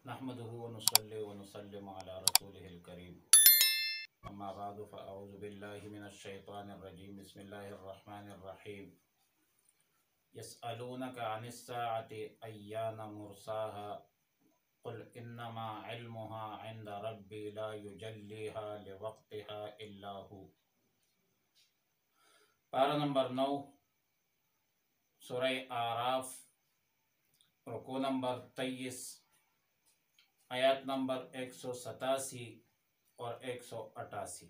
نحمده ونصلي ونسلم على رسوله الكريم اما بعد فاعوذ بالله من الشيطان الرجيم بسم الله الرحمن الرحيم يسألونك عن الساعة أيان مرساها قل انما علمها عند ربي لا يجليها لوقتها الا هو۔ پارہ نمبر 9 سورہ اعراف، رکوع نمبر 23، آیات نمبر 187 اور 188۔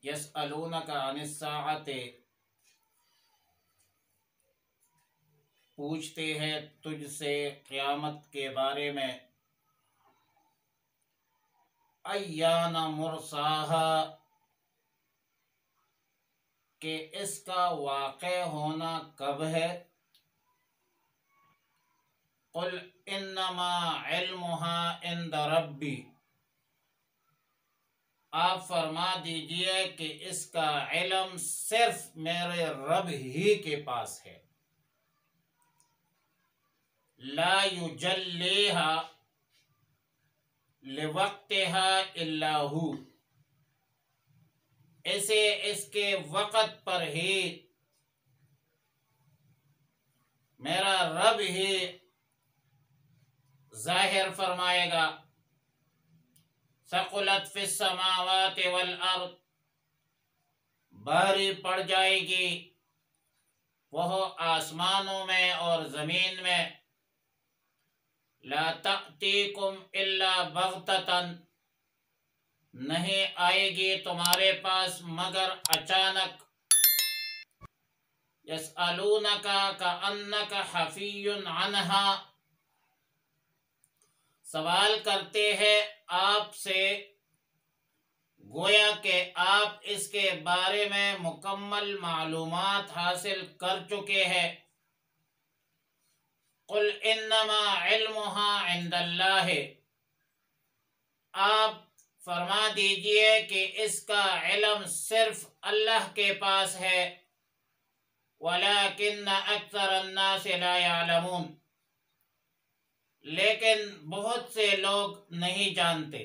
یسألونک عن الساعۃ، پوچھتے ہیں تجھ سے قیامت کے بارے میں، ایان مرساہا، کہ اس کا واقع ہونا کب ہے۔ قل انما علمها عند ربی، آپ فرما دیجئے کہ اس کا علم صرف میرے رب ہی کے پاس ہے۔ لا یجلیہا لوقتها الا ہو، اسے اس کے وقت پر ہی میرا رب ہی ظاہر فرمائے گا۔ ثقلت فی السماوات والارض، بھاری پڑ جائے گی وہ آسمانوں میں اور زمین میں۔ لا تأتیکم الا بغتۃ، نہیں آئے گی تمہارے پاس مگر اچانک۔ یسألونک کأنک حفی عنہا، سوال کرتے ہیں آپ سے گویا کہ آپ اس کے بارے میں مکمل معلومات حاصل کر چکے ہیں۔ قل انما علمها عند اللہ، آپ فرما دیجئے کہ اس کا علم صرف اللہ کے پاس ہے۔ وَلَكِنَّ أَكْثَرَ النَّاسِ لَا يَعْلَمُونَ، لیکن بہت سے لوگ نہیں جانتے۔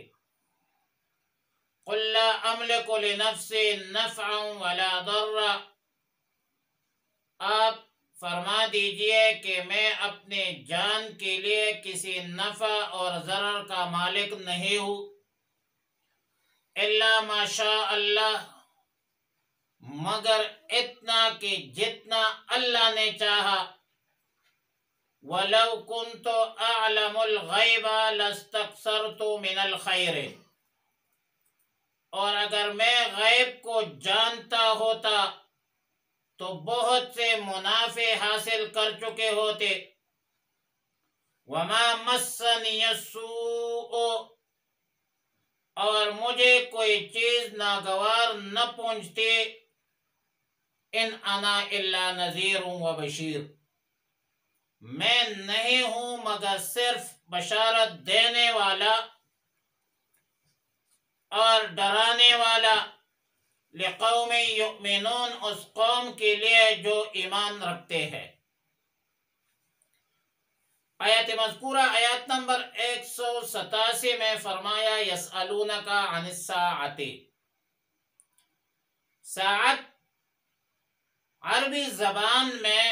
قُلْ لَا أَمْلِكُ لِنَفْسِي نَفْعًا وَلَا ضَرًّا، آپ فرما دیجئے کہ میں اپنے جان کے لیے کسی نفع اور ضرر کا مالک نہیں ہوں، الا ما شاء اللہ، مگر اتنا کہ جتنا اللہ نے چاہا۔ وَلَوْ كُنْتُ أَعْلَمُ الْغَيْبَ لَاسْتَكْثَرْتُ مِنَ الْخَيْرِ، اور اگر میں غیب کو جانتا ہوتا تو بہت سے منافع حاصل کر چکے ہوتے۔ وَمَا مَسَّنِيَ السُّوءُ، اور مجھے کوئی چیز ناگوار نہ پہنچتی۔ ان انا الا نذیر و بشیر، میں نہیں ہوں مگر صرف بشارت دینے والا اور ڈرانے والا۔ لقوم یؤمنون، اس قوم کے لیے جو ایمان رکھتے ہیں۔ آیت مذکورہ آیات نمبر 187 میں فرمایا یسألونک عن الساعۃ۔ ساعت عربی زبان میں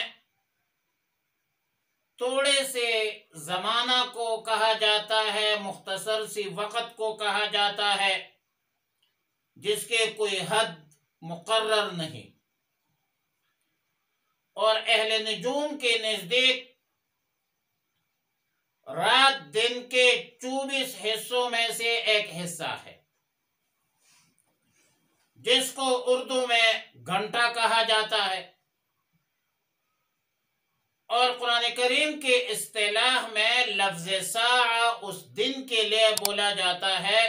تھوڑے سے زمانہ کو کہا جاتا ہے، مختصر سی وقت کو کہا جاتا ہے جس کے کوئی حد مقرر نہیں، اور اہل نجوم کے نزدیک رات دن کے 24 حصوں میں سے ایک حصہ ہے، جس کو اردو میں گھنٹہ کہا جاتا ہے، اور قرآن کریم کے اصطلاح میں لفظ ساعہ اس دن کے لیے بولا جاتا ہے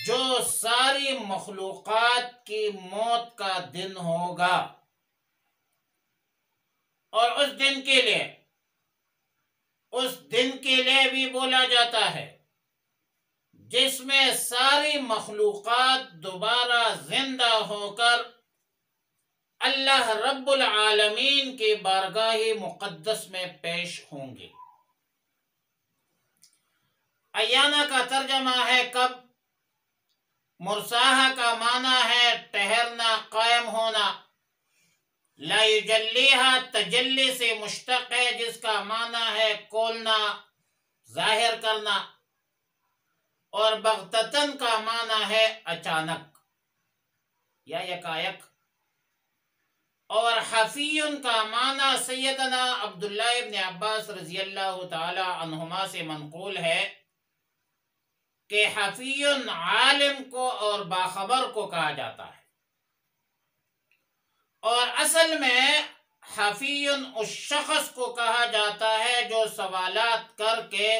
جو ساری مخلوقات کی موت کا دن ہوگا، اور اس دن کے لیے بھی بولا جاتا ہے جس میں ساری مخلوقات دوبارہ زندہ ہو کر اللہ رب العالمین کی بارگاہ مقدس میں پیش ہوں گے۔ ایانہ کا ترجمہ ہے کب، مرساہا کا معنی ہے ٹھہرنا، قائم ہونا، لا یجلیہا تجلی سے مشتق ہے جس کا معنی ہے کھولنا، ظاہر کرنا، اور بغتتن کا معنی ہے اچانک یا یکایک۔ اور حفیٌ کا معنی سیدنا عبداللہ ابن عباس رضی اللہ تعالی عنہما سے منقول ہے کہ حفیٌ عالم کو اور باخبر کو کہا جاتا ہے، اور اصل میں حفیٌ اس شخص کو کہا جاتا ہے جو سوالات کر کے،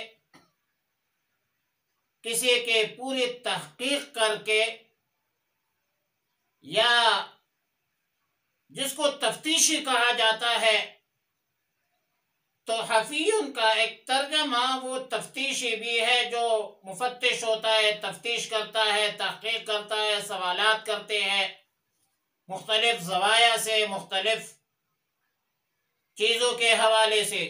کسی کے پوری تحقیق کر کے، یا جس کو تفتیشی کہا جاتا ہے۔ تو حفیٌ کا ایک ترجمہ وہ تفتیشی بھی ہے جو مفتش ہوتا ہے، تفتیش کرتا ہے، تحقیق کرتا ہے، سوالات کرتے ہیں مختلف زوایا سے، مختلف چیزوں کے حوالے سے۔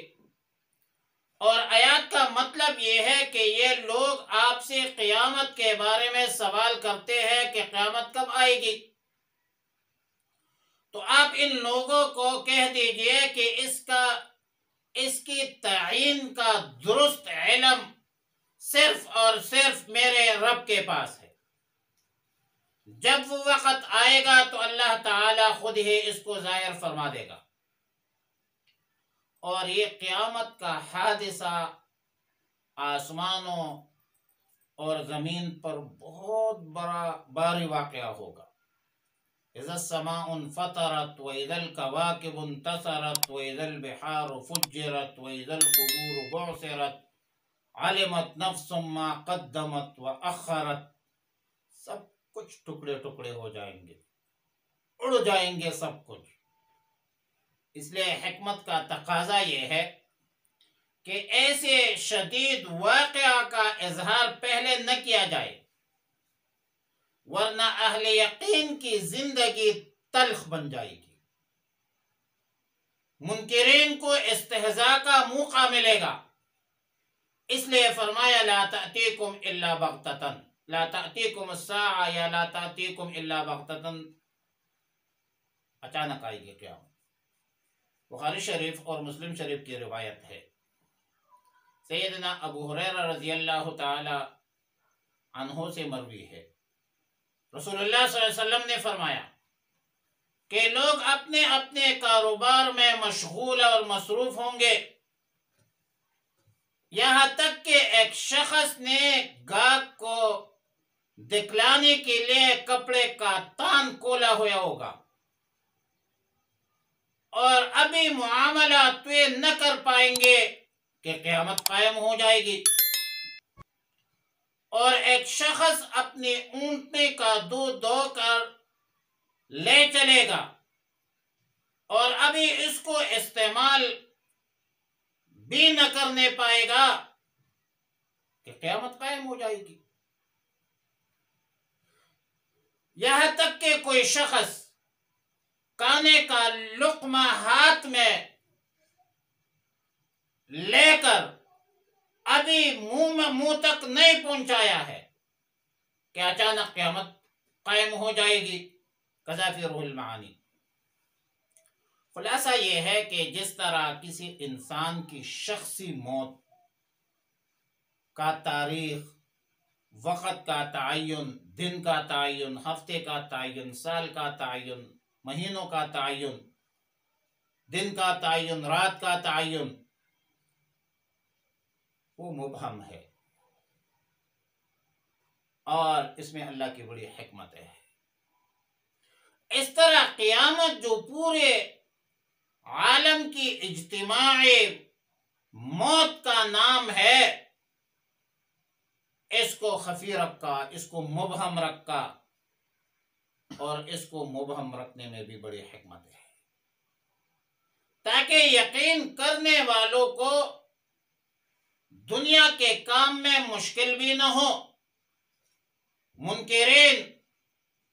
اور آیات کا مطلب یہ ہے کہ یہ لوگ آپ سے قیامت کے بارے میں سوال کرتے ہیں کہ قیامت کب آئے گی، تو آپ ان لوگوں کو کہہ دیجئے کہ اس کی تعین کا درست علم صرف اور صرف میرے رب کے پاس ہے۔ جب وہ وقت آئے گا تو اللہ تعالی خود ہی اس کو ظاہر فرما دے گا۔ اور یہ قیامت کا حادثہ آسمانوں اور زمین پر بہت بڑا بھاری واقعہ ہوگا۔ اذا السماء انفطرت واذا الكواكب انتثرت واذا البحار فجرت واذا القبور بعثرت علمت نفس ما قدمت واخرت، سب کچھ ٹکڑے ٹکڑے ہو جائیں گے، اڑ جائیں گے سب کچھ۔ اس لیے حکمت کا تقاضا یہ ہے کہ ایسے شدید واقعہ کا اظہار پہلے نہ کیا جائے، ورنہ اہل یقین کی زندگی تلخ بن جائے گی، منکرین کو استہزاء کا موقع ملے گا۔ اس لیے فرمایا لا تأتیکم الا بغتتن، لا تأتیکم الساعہ یا لا تأتیکم الا بغتتن، اچانک آئے گی قیامت۔ بخاری شریف اور مسلم شریف کی روایت ہے، سیدنا ابو ہریرہ رضی اللہ تعالی عنہ سے مروی ہے، رسول اللہ صلی اللہ علیہ وسلم نے فرمایا کہ لوگ اپنے اپنے کاروبار میں مشغول اور مصروف ہوں گے، یہاں تک کہ ایک شخص نے گاہک کو دکھلانے کے لیے کپڑے کا تان کھولا ہوا ہوگا اور ابھی معاملات طے نہ کر پائیں گے کہ قیامت قائم ہو جائے گی، اور ایک شخص اپنی اونٹنی کا دودھ دو کر لے چلے گا اور ابھی اس کو استعمال بھی نہ کرنے پائے گا کہ قیامت قائم ہو جائے گی۔ یہاں تک کہ کوئی شخص کھانے کا لقمہ ہاتھ میں لے کر ابھی منہ تک نہیں پہنچایا ہے کہ اچانک قیامت قائم ہو جائے گی۔ قذافی روح المعانی۔ خلاصہ یہ ہے کہ جس طرح کسی انسان کی شخصی موت کا تاریخ، وقت کا تعین، دن کا تعین، ہفتے کا تعین، سال کا تعین، مہینوں کا تعین، دن کا تعین، رات کا تعین، وہ مبہم ہے، اور اس میں اللہ کی بڑی حکمت ہے۔ اس طرح قیامت جو پورے عالم کی اجتماعی موت کا نام ہے، اس کو خفی رکھا، اس کو مبہم رکھا، اور اس کو مبہم رکھنے میں بھی بڑی حکمت ہے، تاکہ یقین کرنے والوں کو دنیا کے کام میں مشکل بھی نہ ہو۔ منکرین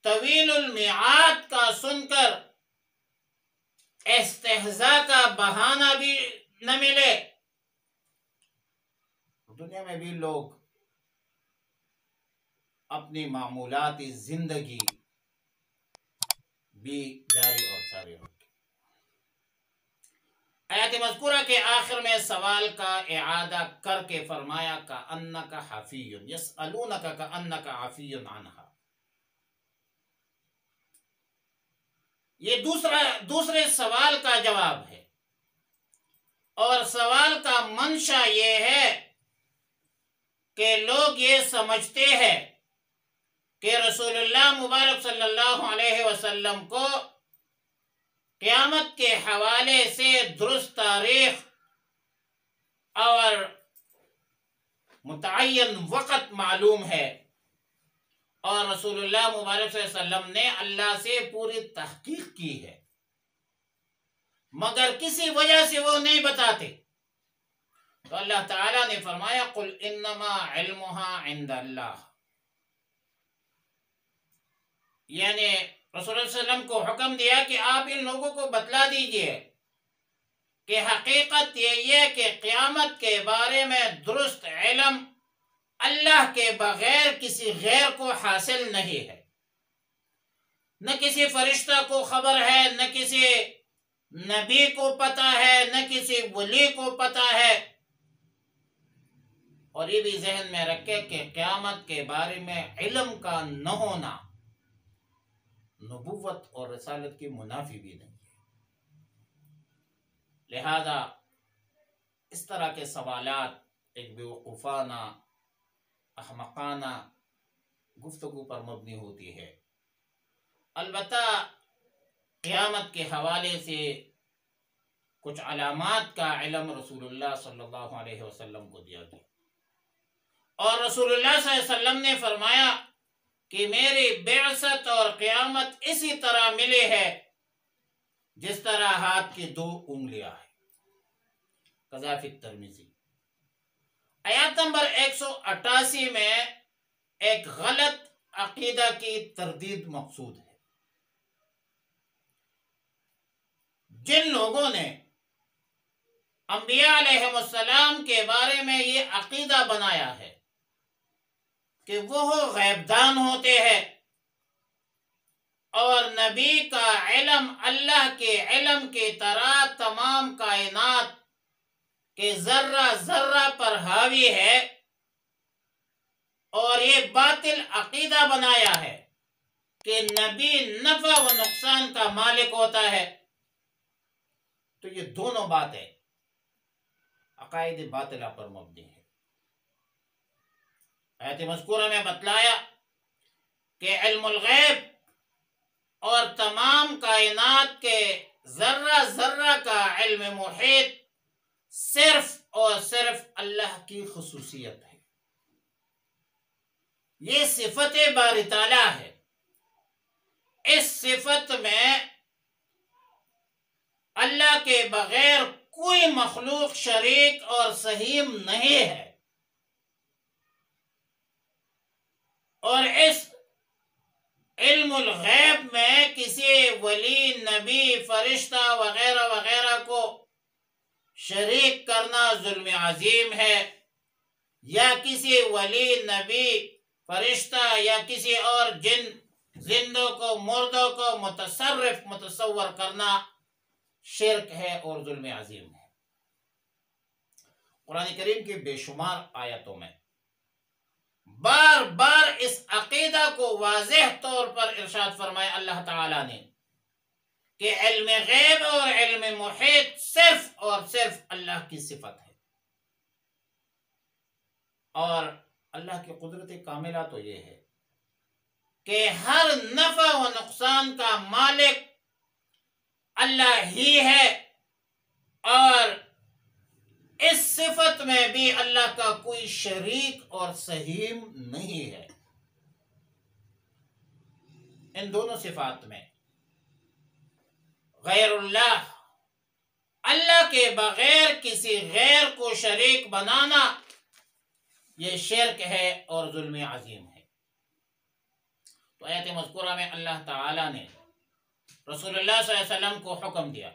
طویل المیعاد کا سن کر استہزاء کا بہانہ بھی نہ ملے۔ دنیا میں بھی لوگ اپنی معمولاتی زندگی بھی جاری اور ساری ہوگی۔ آیت مذکورہ کے آخر میں سوال کا اعادہ کر کے فرمایا کأنک حفی یسألونک کأنک حفی عنہا۔ یہ دوسرے سوال کا جواب ہے، اور سوال کا منشا یہ ہے کہ لوگ یہ سمجھتے ہیں کہ رسول اللہ مبارک صلی اللہ علیہ وسلم کو قیامت کے حوالے سے درست تاریخ اور متعین وقت معلوم ہے، اور رسول اللہ مبارک صلی اللہ علیہ وسلم نے اللہ سے پوری تحقیق کی ہے، مگر کسی وجہ سے وہ نہیں بتاتے۔ تو اللہ تعالیٰ نے فرمایا قل انما علمها عند اللہ، یعنی رسول اللہ صلی اللہ علیہ وسلم کو حکم دیا کہ آپ ان لوگوں کو بتلا دیجئے کہ حقیقت یہ ہے کہ قیامت کے بارے میں درست علم اللہ کے بغیر کسی غیر کو حاصل نہیں ہے، نہ کسی فرشتہ کو خبر ہے، نہ کسی نبی کو پتہ ہے، نہ کسی ولی کو پتہ ہے۔ اور یہ بھی ذہن میں رکھے کہ قیامت کے بارے میں علم کا نہ ہونا نبوت اور رسالت کی منافی بھی نہیں ہے۔ لہذا اس طرح کے سوالات ایک بیوقوفانہ احمقانہ گفتگو پر مبنی ہوتی ہے۔ البتہ قیامت کے حوالے سے کچھ علامات کا علم رسول اللہ صلی اللہ علیہ وسلم کو دیا گیا، اور رسول اللہ صلی اللہ علیہ وسلم نے فرمایا کہ میری بعثت اور قیامت اسی طرح ملی ہے جس طرح ہاتھ کی دو انگلیاں ہیں۔ قضا فی الترمذی۔ آیات نمبر 188 میں ایک غلط عقیدہ کی تردید مقصود ہے۔ جن لوگوں نے انبیاء علیہ السلام کے بارے میں یہ عقیدہ بنایا ہے کہ وہ غیب دان ہوتے ہیں، اور نبی کا علم اللہ کے علم کی طرح تمام کائنات کے ذرہ ذرہ پر حاوی ہے، اور یہ باطل عقیدہ بنایا ہے کہ نبی نفع و نقصان کا مالک ہوتا ہے، تو یہ دونوں باتیں عقائد باطلہ پر مبنی ہے۔ آیت مذکورہ میں بتلایا کہ علم الغیب اور تمام کائنات کے ذرہ ذرہ کا علم محیط صرف اور صرف اللہ کی خصوصیت ہے، یہ صفت باری تعالیٰ ہے۔ اس صفت میں اللہ کے بغیر کوئی مخلوق شریک اور سہیم نہیں ہے، اور اس علم الغیب میں کسی ولی، نبی، فرشتہ وغیرہ وغیرہ کو شریک کرنا ظلم عظیم ہے، یا کسی ولی، نبی، فرشتہ یا کسی اور جن زندوں کو مردوں کو متصور کرنا شرک ہے اور ظلم عظیم ہے۔ قرآن کریم کی بے شمار آیتوں میں بار بار اس عقیدہ کو واضح طور پر ارشاد فرمایا اللہ تعالیٰ نے کہ علم غیب اور علم محیط صرف اور صرف اللہ کی صفت ہے، اور اللہ کی قدرت کاملہ تو یہ ہے کہ ہر نفع و نقصان کا مالک اللہ ہی ہے، اور اس صفت میں بھی اللہ کا کوئی شریک اور سہیم نہیں ہے۔ ان دونوں صفات میں غیر اللہ، اللہ کے بغیر کسی غیر کو شریک بنانا، یہ شرک ہے اور ظلم عظیم ہے۔ تو آیت مذکورہ میں اللہ تعالی نے رسول اللہ صلی اللہ علیہ وسلم کو حکم دیا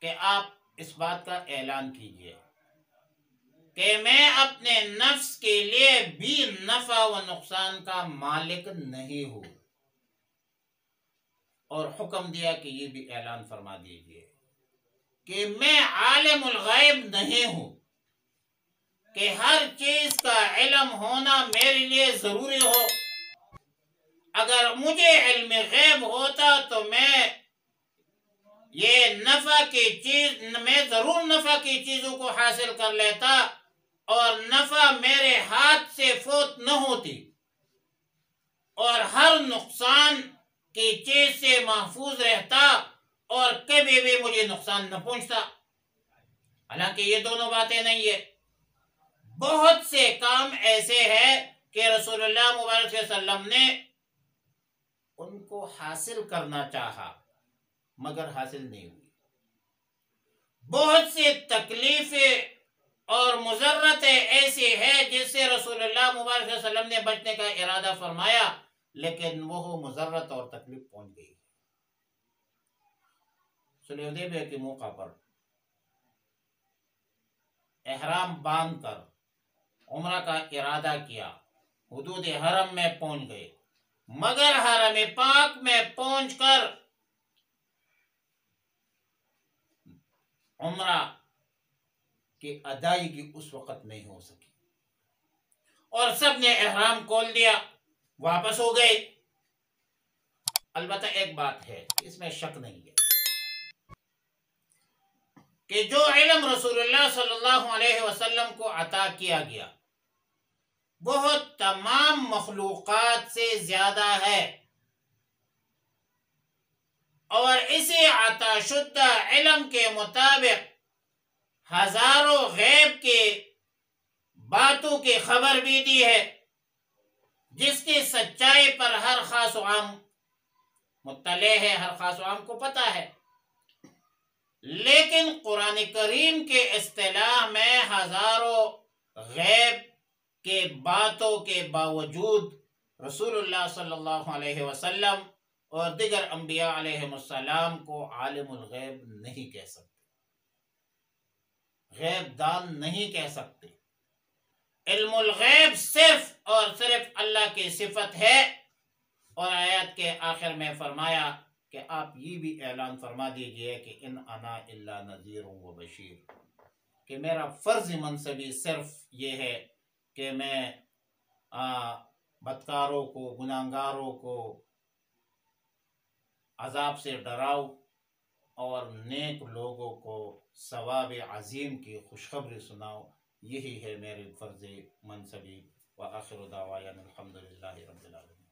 کہ آپ اس بات کا اعلان کیجئے کہ میں اپنے نفس کے لیے بھی نفع و نقصان کا مالک نہیں ہوں، اور حکم دیا کہ یہ بھی اعلان فرما دیجئے کہ میں عالم الغیب نہیں ہوں کہ ہر چیز کا علم ہونا میرے لیے ضروری ہو۔ اگر مجھے علم غیب ہوتا تو میں ضرور نفع کی چیزوں کو حاصل کر لیتا اور نفع میرے ہاتھ سے فوت نہ ہوتی اور ہر نقصان کی چیز سے محفوظ رہتا اور کبھی بھی مجھے نقصان نہ پہنچتا۔ حالانکہ یہ دونوں باتیں نہیں ہے، بہت سے کام ایسے ہیں کہ رسول اللہ مبارک صلی اللہ علیہ وسلم نے ان کو حاصل کرنا چاہا مگر حاصل نہیں ہوئی۔ بہت سی تکلیفیں اور مضرتیں ایسی ہیں جس سے رسول اللہ مبارک صلی اللہ علیہ وسلم نے بچنے کا ارادہ فرمایا، لیکن وہ مضرت اور تکلیف پہنچ گئی۔ صلح حدیبیہ کے موقع پر احرام باندھ کر عمرہ کا ارادہ کیا، حدود حرم میں پہنچ گئے، مگر حرم پاک میں پہنچ کر عمرہ کی ادائیگی اس وقت نہیں ہو سکی اور سب نے احرام کھول دیا، واپس ہو گئے۔ البتہ ایک بات ہے، اس میں شک نہیں ہے کہ جو علم رسول اللہ صلی اللہ علیہ وسلم کو عطا کیا گیا وہ تمام مخلوقات سے زیادہ ہے، اور اسی عطا شدہ علم کے مطابق ہزاروں غیب کے باتوں کی خبر بھی دی ہے، جس کی سچائی پر ہر خاص و عام مطلع ہے، ہر خاص و عام کو پتہ ہے۔ لیکن قرآن کریم کے اصطلاح میں ہزاروں غیب کے باتوں کے باوجود رسول اللہ صلی اللہ علیہ وسلم اور دیگر انبیاء علیہ السلام کو عالم الغیب نہیں کہہ سکتے، غیب دان نہیں کہہ سکتے۔ علم الغیب صرف اور صرف اللہ کی صفت ہے، اور آیات کے آخر میں فرمایا کہ آپ یہ بھی اعلان فرما دیجئے کہ ان انا الا نذیر و بشیر، کہ میرا فرض منصبی صرف یہ ہے کہ میں بدکاروں کو، گناہگاروں کو عذاب سے ڈراؤں اور نیک لوگوں کو ثواب عظیم کی خوشخبری سناؤں۔ یہی ہے میرے فرض منصبی۔ وآخر دعوانا الحمدللہ رب العالمین۔